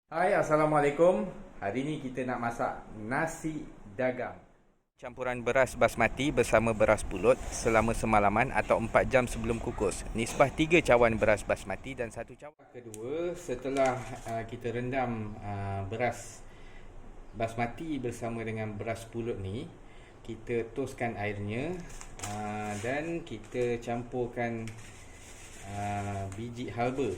Hai, Assalamualaikum. Hari ni kita nak masak nasi dagang. Campuran beras basmati bersama beras pulut selama semalaman atau 4 jam sebelum kukus. Nisbah 3 cawan beras basmati dan 1 cawan. Kedua, setelah kita rendam beras basmati bersama dengan beras pulut ni, kita toskan airnya dan kita campurkan biji halba.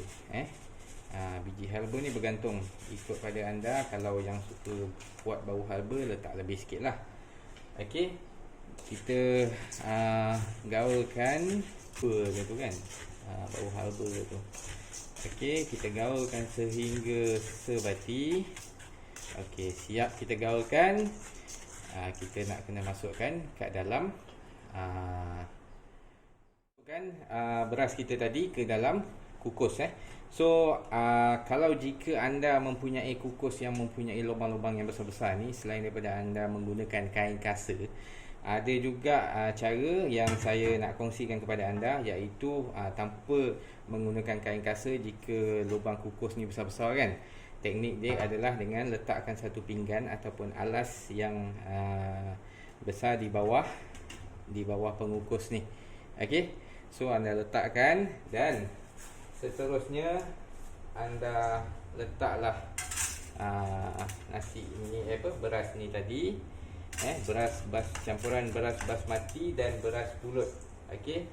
Biji halba ni bergantung ikut pada anda. Kalau yang suka buat bau halba, letak lebih sikit lah. Okey, kita gaulkan apa tu kan, bau halba tu. Okey, kita gaulkan sehingga sebati. Okey, siap kita gaulkan. Kita nak kena masukkan kat dalam beras kita tadi ke dalam kukus. So kalau jika anda mempunyai kukus yang mempunyai lubang-lubang yang besar-besar ni, selain daripada anda menggunakan kain kasa, ada juga cara yang saya nak kongsikan kepada anda, iaitu tanpa menggunakan kain kasa. Jika lubang kukus ni besar-besar kan, teknik dia adalah dengan letakkan satu pinggan ataupun alas yang besar di bawah pengukus ni. Okey, so anda letakkan dan seterusnya anda letaklah nasi ni, beras ni tadi, campuran beras basmati dan beras pulut. Okey,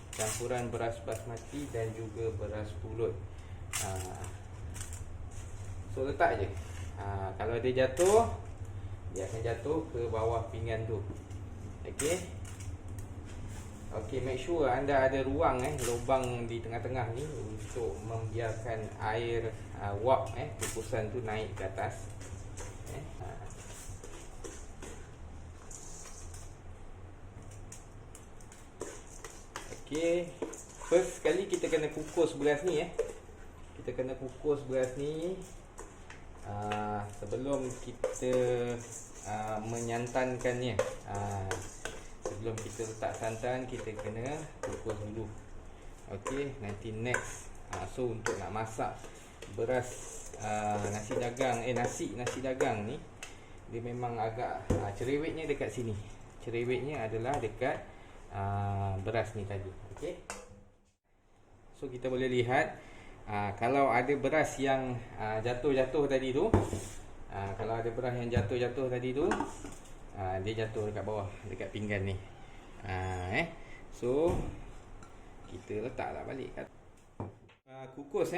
campuran beras basmati dan juga beras pulut. So letak je. Kalau dia jatuh, dia akan jatuh ke bawah pinggan tu. Okey. Okey, make sure anda ada ruang lubang di tengah-tengah ni untuk membiarkan air wap kukusan tu naik ke atas. Okey, first sekali kita kena kukus beras ni Kita kena kukus beras ni sebelum kita menyantankannya. Sebelum kita letak santan, kita kena kukus dulu. Okey, nanti next. So untuk nak masak beras nasi dagang ni, dia memang agak cerewetnya dekat sini. Cerewetnya adalah dekat beras ni tadi. Okey. So kita boleh lihat kalau ada beras yang jatuh-jatuh tadi tu, dia jatuh dekat bawah, dekat pinggan ni. So kita letaklah balik kat kukus.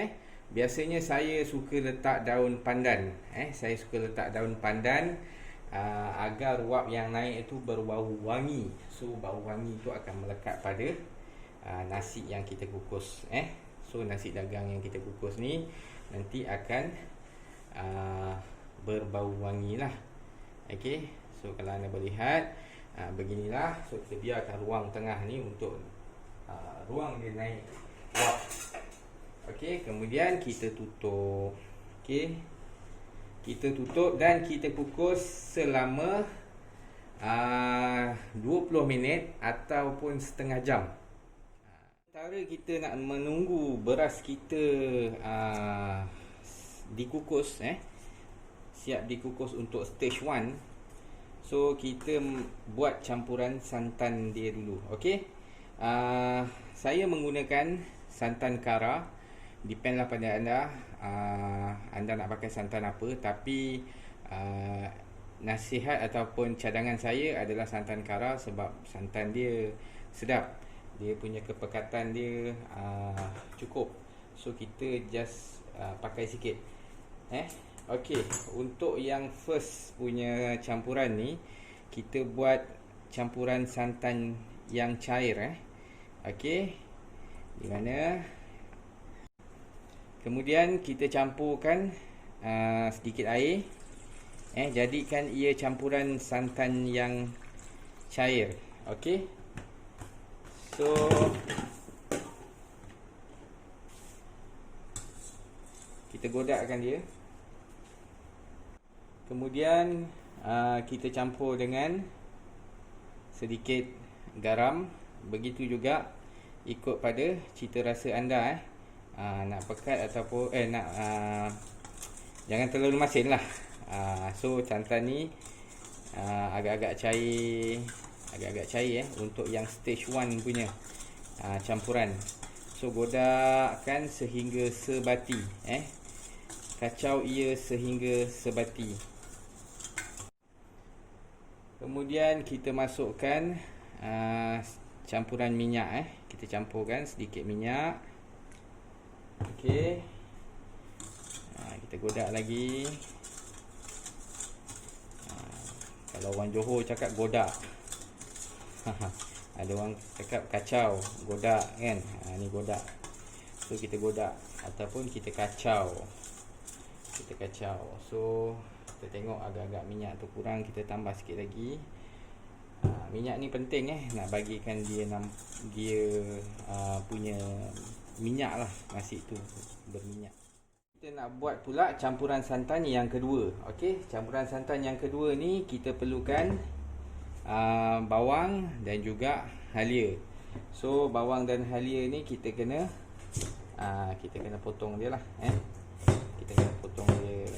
Biasanya saya suka letak daun pandan. Saya suka letak daun pandan agar wap yang naik itu berbau wangi. So bau wangi itu akan melekat pada nasi yang kita kukus. So nasi dagang yang kita kukus ni nanti akan berbau wangi lah. Okey, so kalau anda melihat beginilah. So kita biarkan ruang tengah ni untuk ruang dia naik wap. Okey, kemudian kita tutup. Okey, kita tutup dan kita kukus selama 20 minit ataupun setengah jam. Sementara kita nak menunggu beras kita dikukus, siap dikukus untuk stage 1. So kita buat campuran santan dia dulu. Okey, saya menggunakan santan kara. Depend lah pada anda, anda nak pakai santan apa. Tapi nasihat ataupun cadangan saya adalah santan kara, sebab santan dia sedap. Dia punya kepekatan dia cukup. So kita just pakai sikit. Okey, untuk yang first punya campuran ni, kita buat campuran santan yang cair. Okey, di mana kemudian kita campurkan sedikit air. Jadikan ia campuran santan yang cair. Okey, so kita godakkan dia. Kemudian kita campur dengan sedikit garam. Begitu juga ikut pada cita rasa anda. Nak pekat ataupun nak Jangan terlalu masin lah. So santan ni agak-agak cair, untuk yang stage 1 punya campuran. So godakkan sehingga sebati, kacau ia sehingga sebati. Kemudian kita masukkan campuran minyak, kita campurkan sedikit minyak. Okey. Kita godak lagi. Kalau orang Johor cakap godak. Ada orang cakap kacau, godak kan. Ni godak. So kita godak ataupun kita kacau. So kita tengok agak-agak minyak tu kurang, kita tambah sikit lagi. Minyak ni penting nak bagikan dia punya minyak lah, nasi tu berminyak. Kita nak buat pula campuran santan yang kedua. Okey, campuran santan yang kedua ni kita perlukan bawang dan juga halia. So bawang dan halia ni kita kena potong dia lah, kita kena potong dia.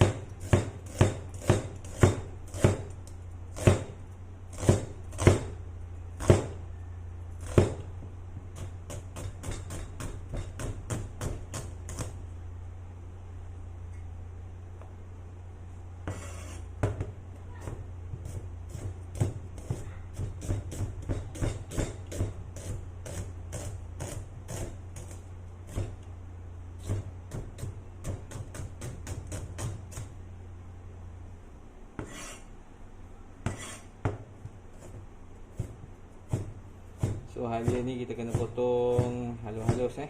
So halia ni kita kena potong halus-halus,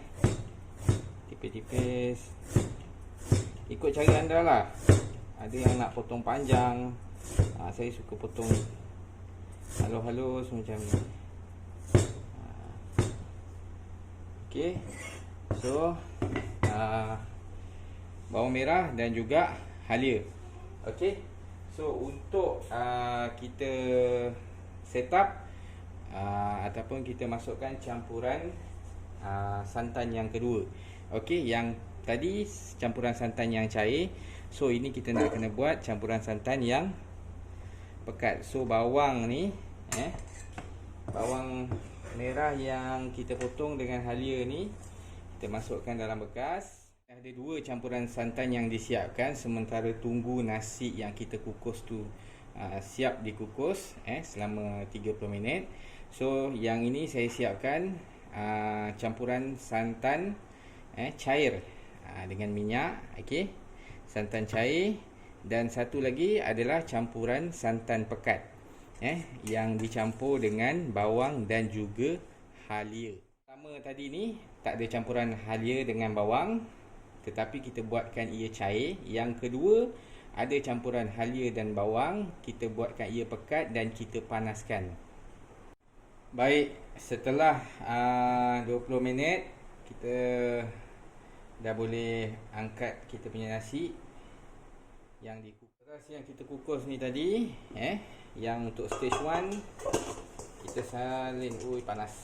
tipis-tipis. Ikut cara anda lah. Ada yang nak potong panjang, saya suka potong halus-halus macam ni. Okey. So bawang merah dan juga halia. Okey. So untuk kita set up ataupun kita masukkan campuran santan yang kedua. Okey, yang tadi campuran santan yang cair. So ini kita nak kena buat campuran santan yang pekat. So bawang ni, bawang merah yang kita potong dengan halia ni kita masukkan dalam bekas. Ada 2 campuran santan yang disiapkan sementara tunggu nasi yang kita kukus tu siap dikukus selama 30 minit. So yang ini saya siapkan campuran santan cair dengan minyak, okey. Santan cair, dan satu lagi adalah campuran santan pekat yang dicampur dengan bawang dan juga halia. Pertama tadi ni tak ada campuran halia dengan bawang, tetapi kita buatkan ia cair. Yang kedua ada campuran halia dan bawang, kita buatkan ia pekat dan kita panaskan. Baik, setelah 20 minit kita dah boleh angkat kita punya nasi yang dikukus. Beras yang kita kukus ni tadi, yang untuk stage 1 kita salin. Panas,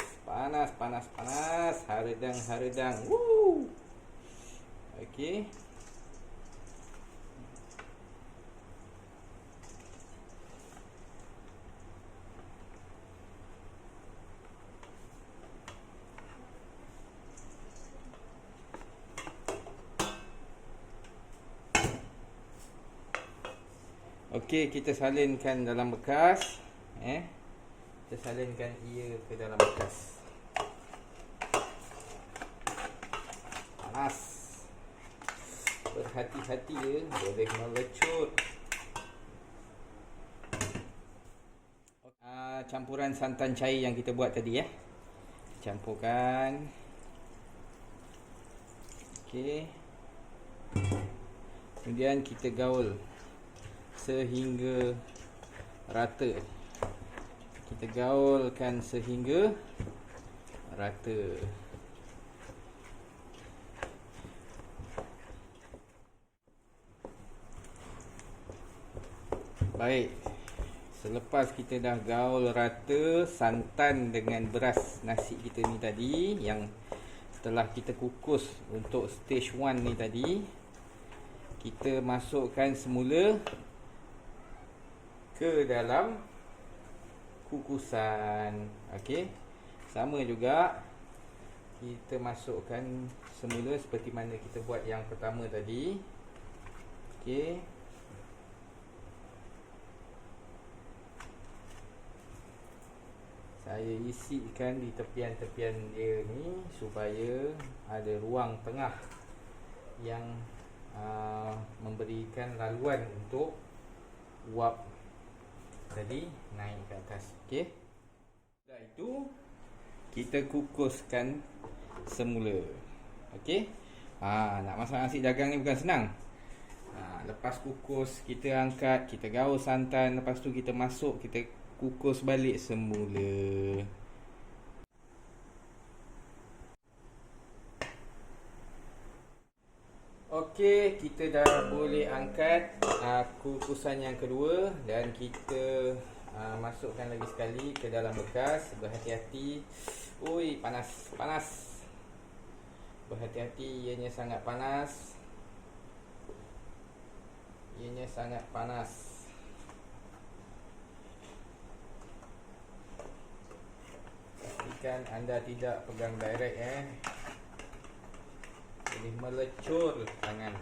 haredang. Woo! Okey. Okey, kita salinkan dalam bekas. Kita salinkan ia ke dalam bekas. Panas. Berhati-hati ya, boleh melecut. Campuran santan cair yang kita buat tadi, campurkan. Okey. Kemudian kita gaul sehingga rata. Kita gaulkan sehingga rata. Baik. Selepas kita dah gaul rata santan dengan beras nasi kita ni tadi, yang setelah kita kukus untuk stage 1 ni tadi, kita masukkan semula ke dalam kukusan. Okey. Sama juga kita masukkan semula seperti mana kita buat yang pertama tadi. Okey. Saya isikan di tepian-tepian dia ni supaya ada ruang tengah yang memberikan laluan untuk uap tadi naik ke atas. Okey. Dah itu kita kukuskan semula. Okey. Nak masak nasi dagang ni bukan senang. Lepas kukus kita angkat, kita gaul santan, lepas tu kita masuk, kita kukus balik semula. Okey, kita dah boleh angkat kukusan yang kedua dan kita masukkan lagi sekali ke dalam bekas. Berhati-hati. Ui, panas, panas. Berhati-hati, ianya sangat panas. Ianya sangat panas. Pastikan anda tidak pegang direct boleh melecur tangan.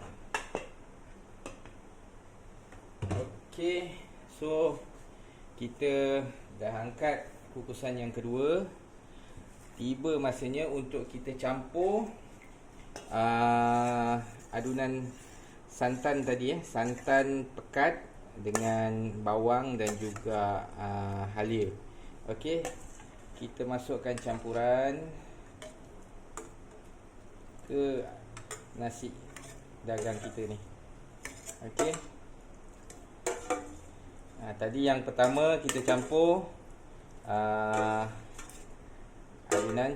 Okey, so kita dah angkat kukusan yang kedua. Tiba masanya untuk kita campur adunan santan tadi, santan pekat dengan bawang dan juga halia. Okey, kita masukkan campuran ke nasi dagang kita ni. Okey. Tadi yang pertama kita campur adunan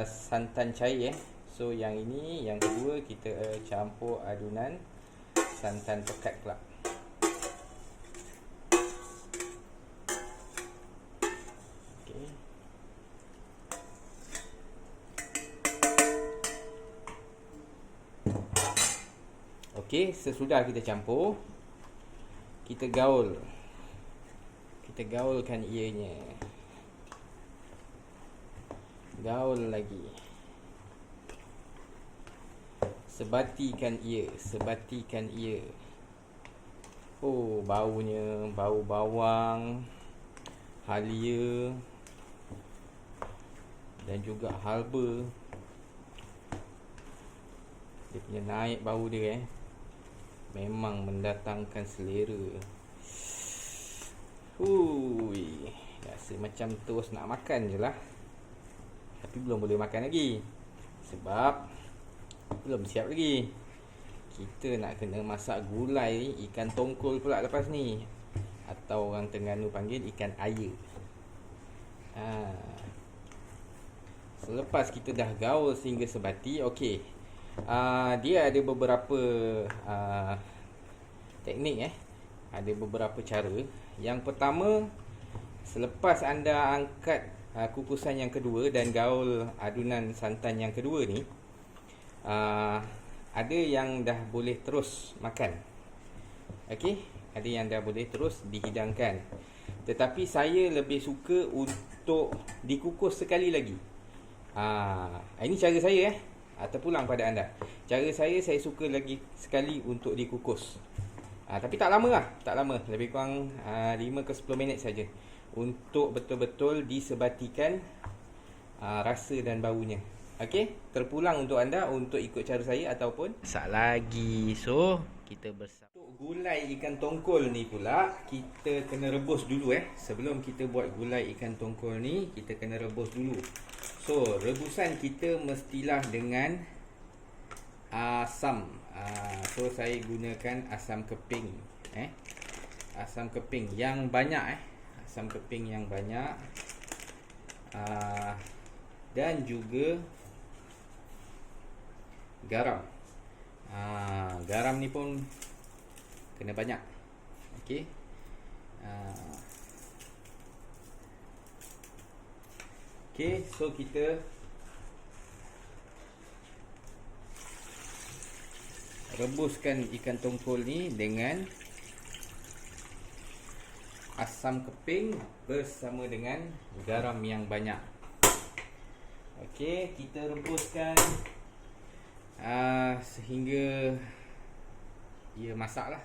santan cair So yang ini, yang kedua kita campur adunan santan pekat pula. Okey. Okey, sesudah kita campur, kita gaul. Kita gaulkan ianya. Gaul lagi. Sebatikan ia. Oh, baunya, bau bawang, halia dan juga halba. Dia punya naik bau dia memang mendatangkan selera. Hui, rasa macam terus nak makan je lah. Tapi belum boleh makan lagi sebab belum siap lagi. Kita nak kena masak gulai ikan tongkol pula lepas ni, atau orang Terengganu panggil ikan air. Selepas kita dah gaul sehingga sebati, okey. Dia ada beberapa teknik ada beberapa cara. Yang pertama, selepas anda angkat kukusan yang kedua dan gaul adunan santan yang kedua ni, ada yang dah boleh terus makan. Okey, ada yang dah boleh terus dihidangkan. Tetapi saya lebih suka untuk dikukus sekali lagi. Ini cara saya terpulang pada anda. Cara saya suka lagi sekali untuk dikukus. Tapi tak lama lah, tak lama. Lebih kurang 5 ke 10 minit saja untuk betul-betul disebatikan rasa dan baunya. Okey, terpulang untuk anda untuk ikut cara saya ataupun masak lagi. So, kita bersama. Untuk gulai ikan tongkol ni pula, kita kena rebus dulu Sebelum kita buat gulai ikan tongkol ni, kita kena rebus dulu. So, rebusan kita mestilah dengan asam. So, saya gunakan asam keping. Asam keping yang banyak asam keping yang banyak. Dan juga garam. Garam ni pun kena banyak. Okey. Okey, so kita rebuskan ikan tongkol ni dengan asam keping bersama dengan garam yang banyak. Okey, kita rebuskan sehingga ia masak lah.